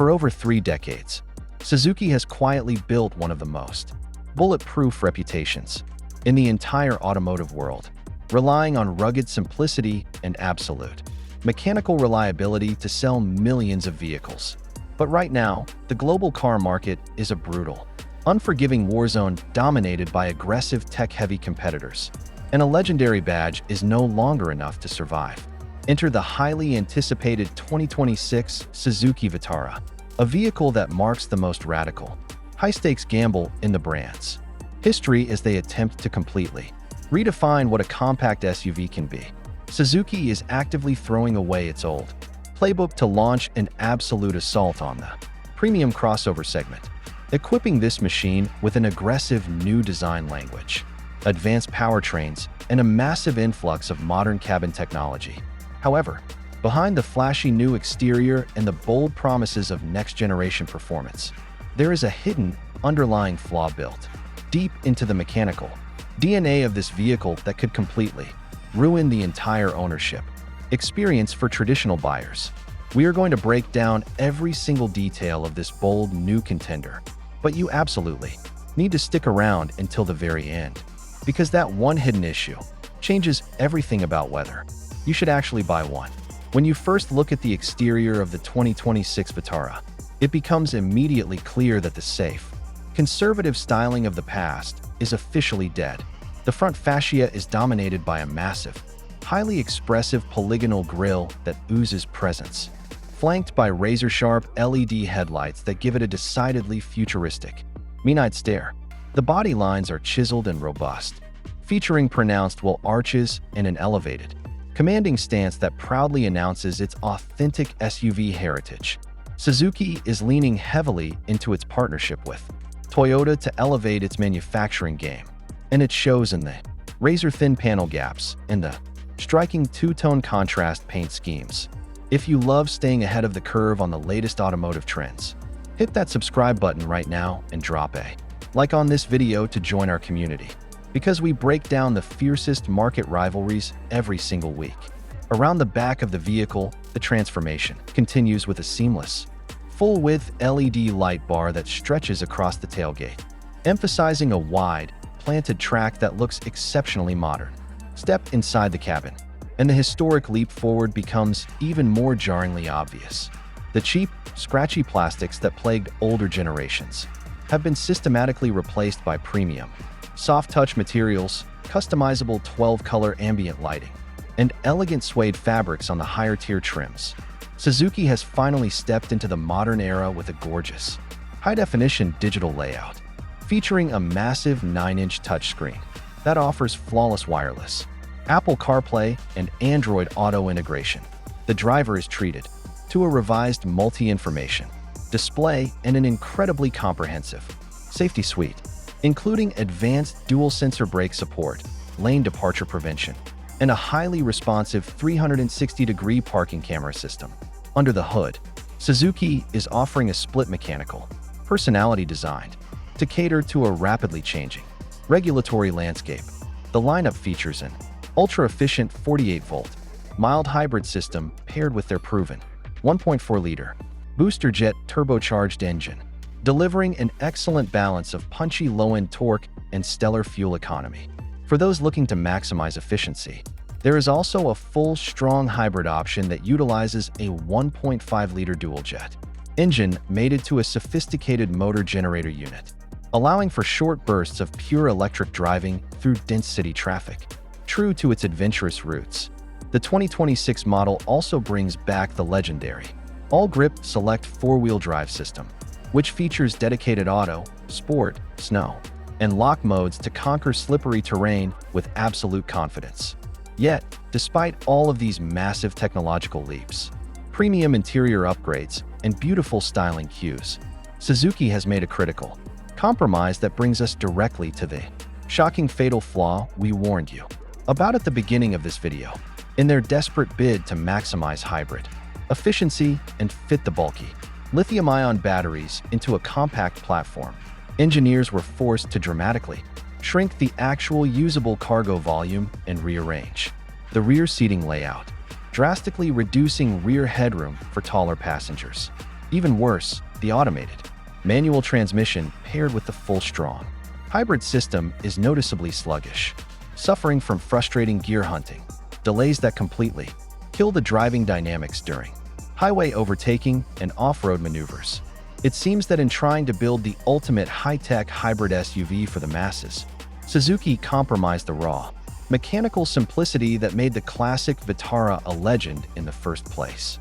For over 3 decades, Suzuki has quietly built one of the most bulletproof reputations in the entire automotive world, relying on rugged simplicity and absolute mechanical reliability to sell millions of vehicles. But right now, the global car market is a brutal, unforgiving war zone dominated by aggressive tech-heavy competitors, and a legendary badge is no longer enough to survive. Enter the highly anticipated 2026 Suzuki Vitara, a vehicle that marks the most radical, high-stakes gamble in the brand's history as they attempt to completely redefine what a compact SUV can be. Suzuki is actively throwing away its old playbook to launch an absolute assault on the premium crossover segment, equipping this machine with an aggressive new design language, advanced powertrains, and a massive influx of modern cabin technology. However, behind the flashy new exterior and the bold promises of next-generation performance, there is a hidden, underlying flaw built deep into the mechanical DNA of this vehicle that could completely ruin the entire ownership experience for traditional buyers. We are going to break down every single detail of this bold new contender, but you absolutely need to stick around until the very end, because that one hidden issue changes everything about whether you should actually buy one. When you first look at the exterior of the 2026 Vitara, it becomes immediately clear that the safe, conservative styling of the past is officially dead. The front fascia is dominated by a massive, highly expressive polygonal grille that oozes presence, flanked by razor-sharp LED headlights that give it a decidedly futuristic, midnight stare. The body lines are chiseled and robust, featuring pronounced wheel arches and an elevated, commanding stance that proudly announces its authentic SUV heritage. Suzuki is leaning heavily into its partnership with Toyota to elevate its manufacturing game, and it shows in the razor-thin panel gaps and the striking two-tone contrast paint schemes. If you love staying ahead of the curve on the latest automotive trends, hit that subscribe button right now and drop a like on this video to join our community, because we break down the fiercest market rivalries every single week. Around the back of the vehicle, the transformation continues with a seamless, full-width LED light bar that stretches across the tailgate, emphasizing a wide, planted track that looks exceptionally modern. Step inside the cabin, and the historic leap forward becomes even more jarringly obvious. The cheap, scratchy plastics that plagued older generations have been systematically replaced by premium, soft-touch materials, customizable 12-color ambient lighting, and elegant suede fabrics on the higher-tier trims. Suzuki has finally stepped into the modern era with a gorgeous, high-definition digital layout, featuring a massive 9-inch touchscreen that offers flawless wireless, Apple CarPlay, and Android Auto integration. The driver is treated to a revised multi-information display and an incredibly comprehensive safety suite, including advanced dual-sensor brake support, lane departure prevention, and a highly responsive 360-degree parking camera system. Under the hood, Suzuki is offering a split mechanical personality designed to cater to a rapidly changing regulatory landscape. The lineup features an ultra-efficient 48-volt mild hybrid system paired with their proven 1.4-liter booster jet turbocharged engine, delivering an excellent balance of punchy low-end torque and stellar fuel economy. For those looking to maximize efficiency, there is also a full strong hybrid option that utilizes a 1.5-liter dual-jet engine mated to a sophisticated motor generator unit, allowing for short bursts of pure electric driving through dense city traffic. True to its adventurous roots, the 2026 model also brings back the legendary AllGrip Select 4-wheel drive system, which features dedicated auto, sport, snow, and lock modes to conquer slippery terrain with absolute confidence. Yet, despite all of these massive technological leaps, premium interior upgrades, and beautiful styling cues, Suzuki has made a critical compromise that brings us directly to the shocking fatal flaw we warned you about at the beginning of this video. In their desperate bid to maximize hybrid efficiency and fit the bulky lithium-ion batteries into a compact platform, engineers were forced to dramatically shrink the actual usable cargo volume and rearrange the rear seating layout, drastically reducing rear headroom for taller passengers. Even worse, the automated, manual transmission paired with the full-strong hybrid system is noticeably sluggish, suffering from frustrating gear hunting, delays that completely kill the driving dynamics during highway overtaking and off-road maneuvers. It seems that in trying to build the ultimate high-tech hybrid SUV for the masses, Suzuki compromised the raw, mechanical simplicity that made the classic Vitara a legend in the first place.